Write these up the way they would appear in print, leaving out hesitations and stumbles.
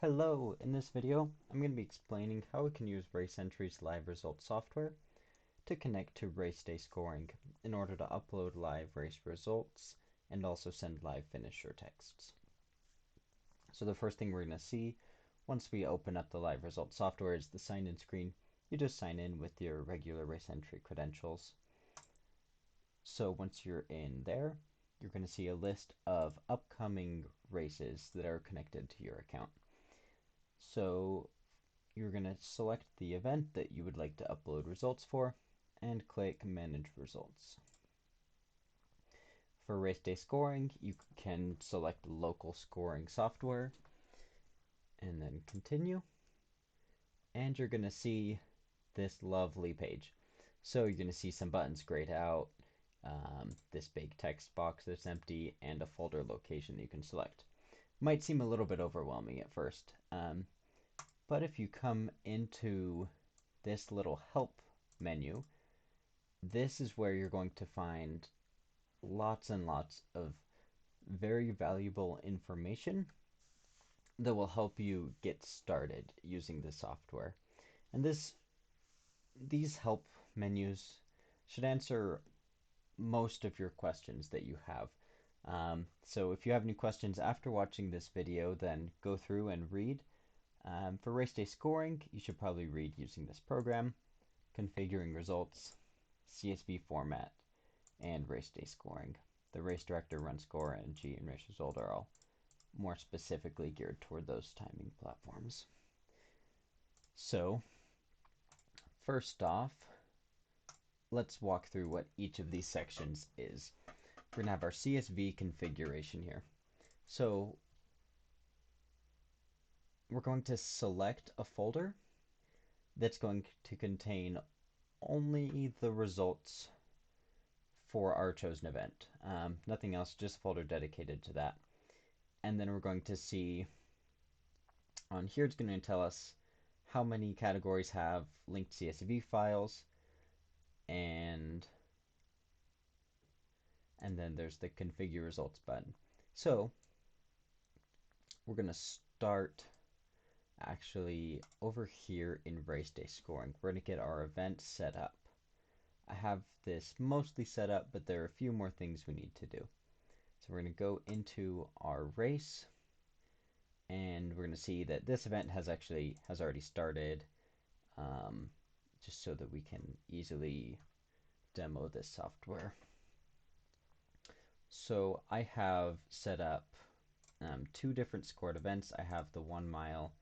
Hello, in this video, I'm going to be explaining how we can use RaceEntry's live results software to connect to race day scoring in order to upload live race results and also send live finisher texts. So the first thing we're going to see once we open up the live results software is the sign-in screen. You just sign in with your regular RaceEntry credentials. So once you're in there, you're going to see a list of upcoming races that are connected to your account. So you're going to select the event that you would like to upload results for and click Manage Results. For race day scoring, you can select local scoring software and then continue. And you're going to see this lovely page. So you're going to see some buttons grayed out, this big text box that's empty, and a folder location that you can select. Might seem a little bit overwhelming at first, but if you come into this little help menu, this is where you're going to find lots and lots of very valuable information that will help you get started using the software. And these help menus should answer most of your questions that you have. So if you have any questions after watching this video, then go through and read. For race day scoring, you should probably read using this program, configuring results, CSV format, and race day scoring. The race director, run score, and G and race result are all more specifically geared toward those timing platforms. So first off, let's walk through what each of these sections is. We're going to have our CSV configuration here. So we're going to select a folder that's going to contain only the results for our chosen event. Nothing else, just a folder dedicated to that. And then we're going to see on here, it's going to tell us how many categories have linked CSV files, and then there's the configure results button. So we're going to start actually over here in race day scoring. We're going to get our event set up. I have this mostly set up, but there are a few more things we need to do. So we're going to go into our race, and we're going to see that this event has already started, just so that we can easily demo this software. So I have set up two different scored events. I have the 1 mile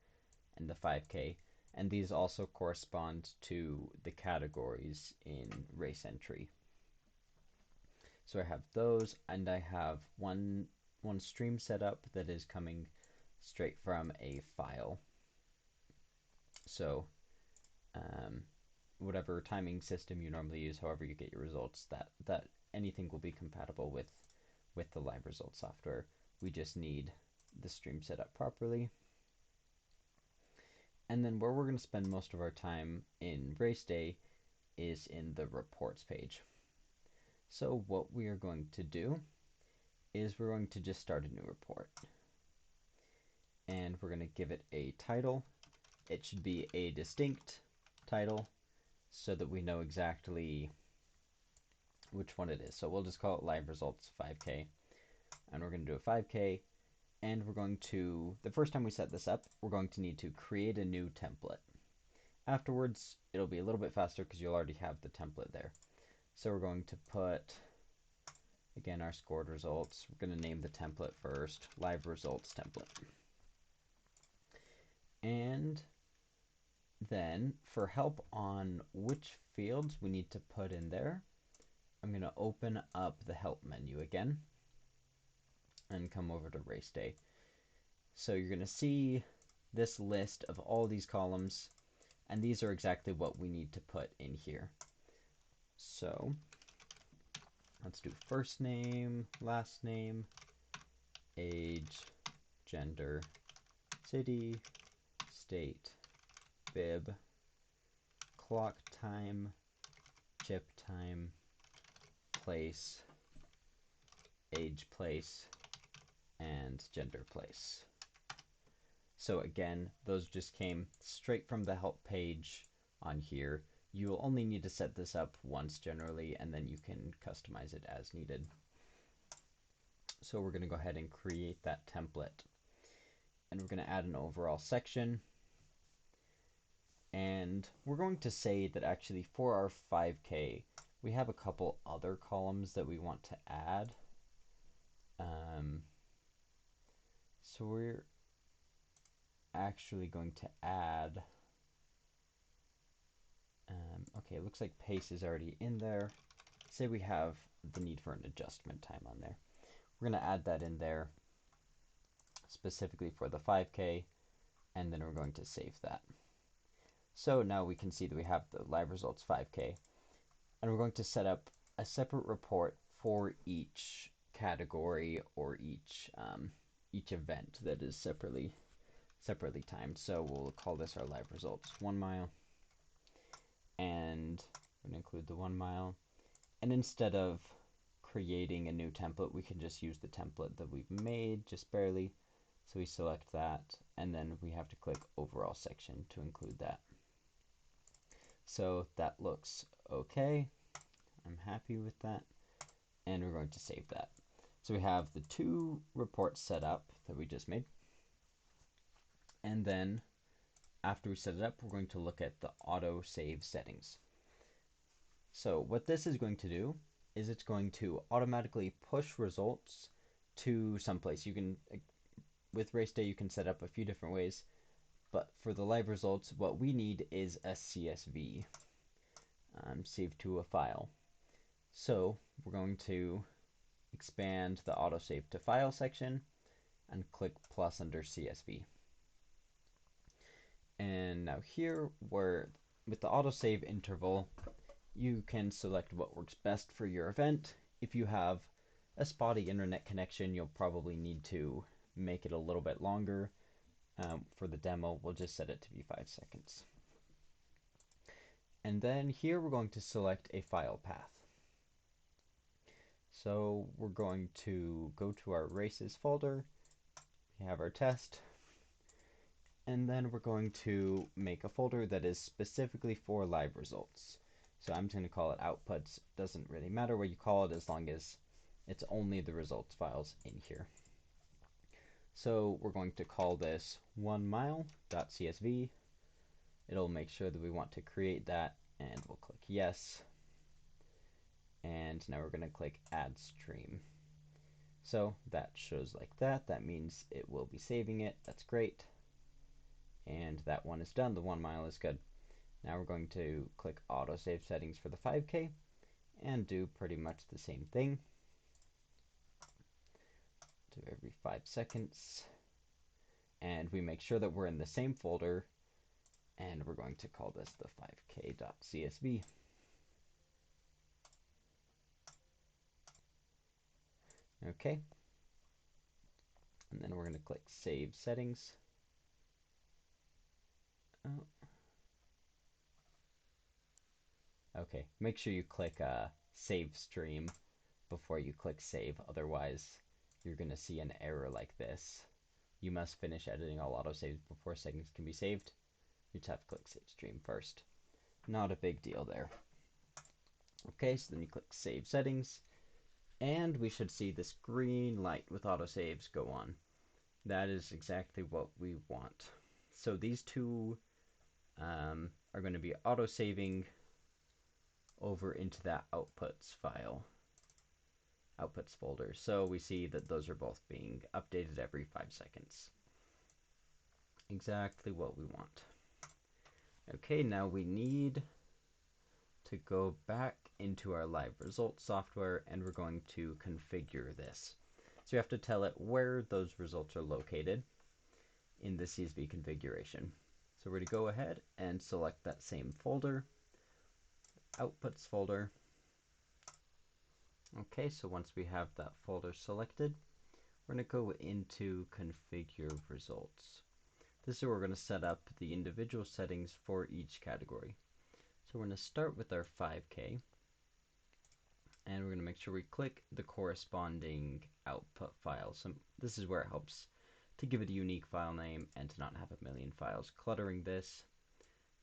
and the 5K, and these also correspond to the categories in RaceEntry. So I have those, and I have one stream set up that is coming straight from a file. So whatever timing system you normally use, however you get your results, that anything will be compatible with the live results software. We just need the stream set up properly. And then where we're going to spend most of our time in race day is in the reports page. So what we are going to do is we're going to just start a new report. And we're going to give it a title. It should be a distinct title so that we know exactly which one it is. So we'll just call it live results 5K. And we're going to do a 5K. And we're going to, the first time we set this up, we're going to need to create a new template. Afterwards, it'll be a little bit faster because you'll already have the template there. So we're going to put, again, our scored results. We're going to name the template first, live results template. And then for help on which fields we need to put in there, I'm going to open up the help menu again and come over to race day. So you're going to see this list of all these columns, and these are exactly what we need to put in here. So let's do first name, last name, age, gender, city, state, bib, clock time, chip time, place, age place, and gender place. So again, those just came straight from the help page on here. You will only need to set this up once generally, and then you can customize it as needed. So we're going to go ahead and create that template. And we're going to add an overall section. And we're going to say that actually for our 5K, we have a couple other columns that we want to add. So we're actually going to add, okay, it looks like pace is already in there. Say we have the need for an adjustment time on there. We're going to add that in there specifically for the 5K, and then we're going to save that. So now we can see that we have the live results 5K, and we're going to set up a separate report for each category or each event that is separately timed. So we'll call this our live results 1 mile, and we're going to include the 1 mile. And instead of creating a new template, we can just use the template that we've made just barely. So we select that, and then we have to click overall section to include that. So that looks okay. I'm happy with that, and we're going to save that. So we have the 2 reports set up that we just made, and then after we set it up, we're going to look at the Autosave Settings. So what this is going to do is it's going to automatically push results to someplace. You can, with race day, you can set up a few different ways, but for the live results, what we need is a CSV saved to a file. So we're going to expand the autosave to file section and click plus under CSV. And now here, where with the autosave interval, you can select what works best for your event. If you have a spotty internet connection, you'll probably need to make it a little bit longer. For the demo, we'll just set it to be 5 seconds. And then here we're going to select a file path. So we're going to go to our races folder. We have our test. And then we're going to make a folder that is specifically for live results. So I'm just going to call it outputs. Doesn't really matter what you call it as long as it's only the results files in here. So we're going to call this 1mile.csv. It'll make sure that we want to create that, and we'll click yes. And now we're going to click add stream. So that shows like that. That means it will be saving it. That's great. And that one is done. The 1 mile is good. Now we're going to click Autosave Settings for the 5K and do pretty much the same thing. Do every 5 seconds. And we make sure that we're in the same folder, and we're going to call this the 5k.csv. Okay. And then we're going to click Save Settings. Oh. Okay, make sure you click Save Stream before you click Save, otherwise you're going to see an error like this. You must finish editing all autosaves before settings can be saved. You just have to click Save Stream first. Not a big deal there. Okay, so then you click Save Settings, and we should see this green light with autosaves go on. That is exactly what we want. So these two are going to be auto-saving over into that outputs file, outputs folder. So we see that those are both being updated every 5 seconds. Exactly what we want. Okay, now we need to go back into our live results software, and we're going to configure this. So you have to tell it where those results are located in the CSV configuration. So we're going to go ahead and select that same folder, outputs folder. Okay, so once we have that folder selected, we're going to go into configure results. This is where we're going to set up the individual settings for each category. So we're going to start with our 5K, and we're going to make sure we click the corresponding output file. So this is where it helps to give it a unique file name and to not have a million files cluttering this.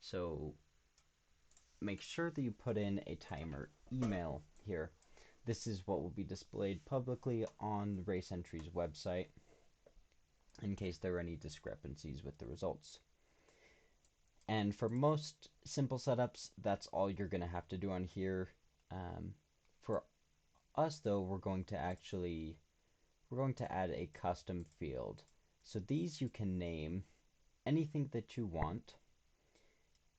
So make sure that you put in a timer email here. This is what will be displayed publicly on RaceEntry's website in case there are any discrepancies with the results. And for most simple setups, that's all you're going to have to do on here. For us though, we're going to add a custom field. So these you can name anything that you want,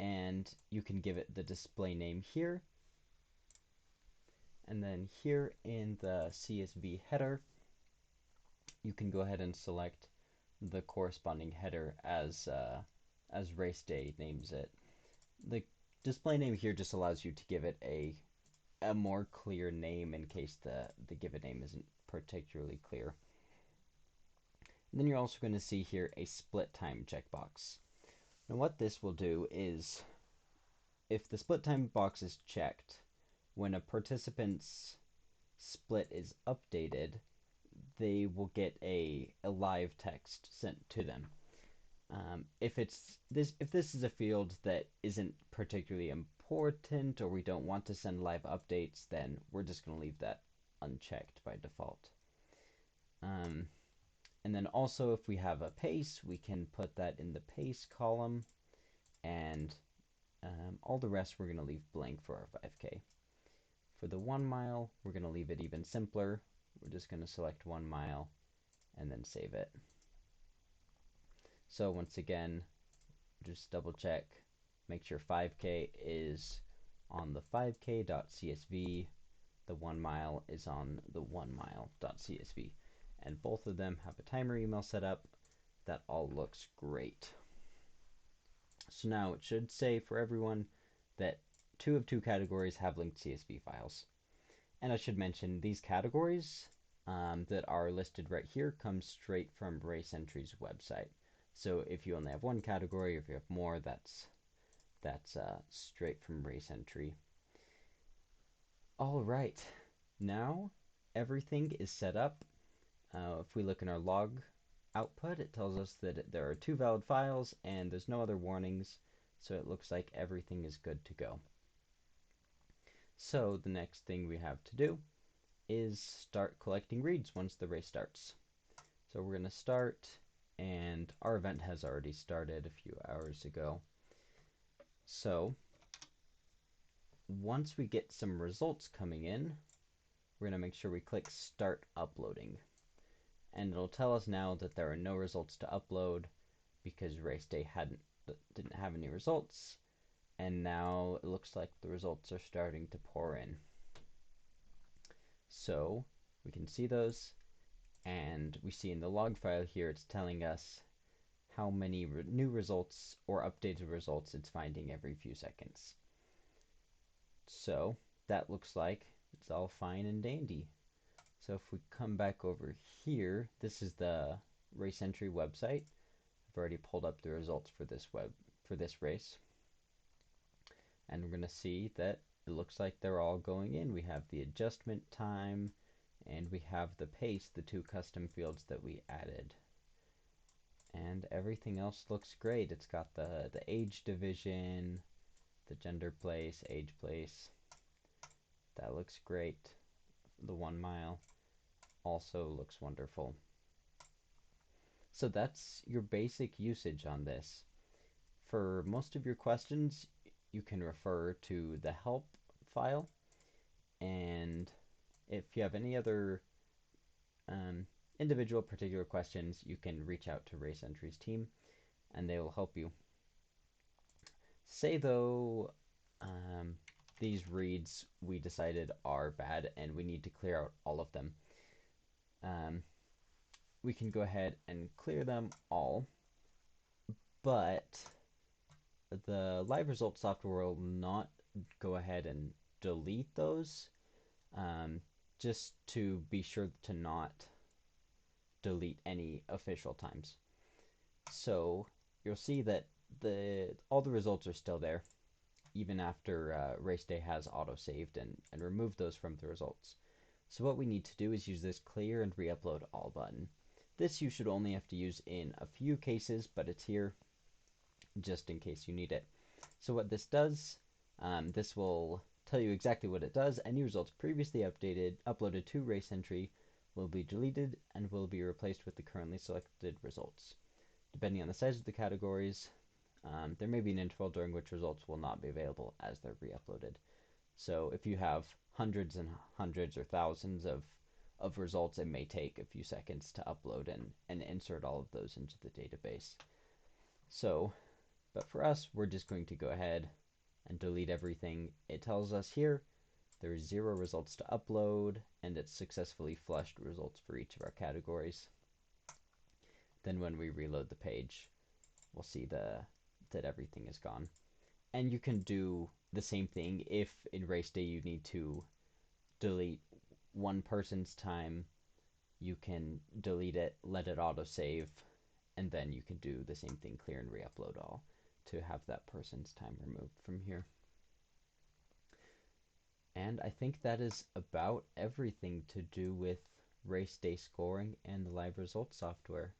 and you can give it the display name here. And then here in the CSV header, you can go ahead and select the corresponding header as race day names it. The display name here just allows you to give it a more clear name in case the given name isn't particularly clear. And then you're also going to see here a split time checkbox. Now what this will do is, if the split time box is checked, when a participant's split is updated, they will get a live text sent to them. If this is a field that isn't particularly important, or we don't want to send live updates, then we're just going to leave that unchecked by default. And then also, if we have a pace, we can put that in the pace column, and all the rest we're going to leave blank for our 5K. For the 1 mile, we're going to leave it even simpler. We're just going to select 1 mile and then save it. So once again, just double check, make sure 5K is on the 5K.csv, the 1 mile is on the 1 mile.csv, and both of them have a timer email set up. That all looks great. So now it should say for everyone that 2 of 2 categories have linked CSV files. And I should mention these categories that are listed right here come straight from RaceEntry's website. So if you only have one category, or if you have more, that's straight from RaceEntry. All right, now everything is set up. If we look in our log output, it tells us that there are 2 valid files and there's no other warnings, so it looks like everything is good to go. So the next thing we have to do is start collecting reads once the race starts. So we're going to start, and our event has already started a few hours ago. So once we get some results coming in, we're going to make sure we click Start Uploading. And it'll tell us now that there are no results to upload because race day didn't have any results, and now it looks like the results are starting to pour in. So we can see those, and we see in the log file here it's telling us how many new results or updated results it's finding every few seconds. So that looks like it's all fine and dandy. So if we come back over here, this is the RaceEntry website. I've already pulled up the results for this race, and we're going to see that it looks like they're all going in. We have the adjustment time, and we have the pace, the 2 custom fields that we added. And everything else looks great. It's got the age division, the gender place, age place. That looks great. The 1 mile also looks wonderful. So that's your basic usage on this. For most of your questions, you can refer to the help file, and if you have any other individual particular questions, you can reach out to RaceEntry's team and they will help you. Say though these reads we decided are bad and we need to clear out all of them. We can go ahead and clear them all, but the live results software will not go ahead and delete those, just to be sure to not delete any official times. So you'll see that all the results are still there, even after race day has auto-saved and removed those from the results. So what we need to do is use this clear and re-upload all button. This you should only have to use in a few cases, but it's here just in case you need it. So what this does, this will tell you exactly what it does. Any results previously uploaded to race entry will be deleted and will be replaced with the currently selected results. Depending on the size of the categories, there may be an interval during which results will not be available as they're re-uploaded. So if you have hundreds and hundreds or thousands of results, it may take a few seconds to upload and insert all of those into the database. So, but for us, we're just going to go ahead and delete everything. It tells us here there's 0 results to upload, and it's successfully flushed results for each of our categories. Then when we reload the page, we'll see that everything is gone. And you can do the same thing if in race day you need to delete one person's time. You can delete it, let it autosave, and then you can do the same thing, clear and re-upload all, to have that person's time removed from here. And I think that is about everything to do with race day scoring and the live results software.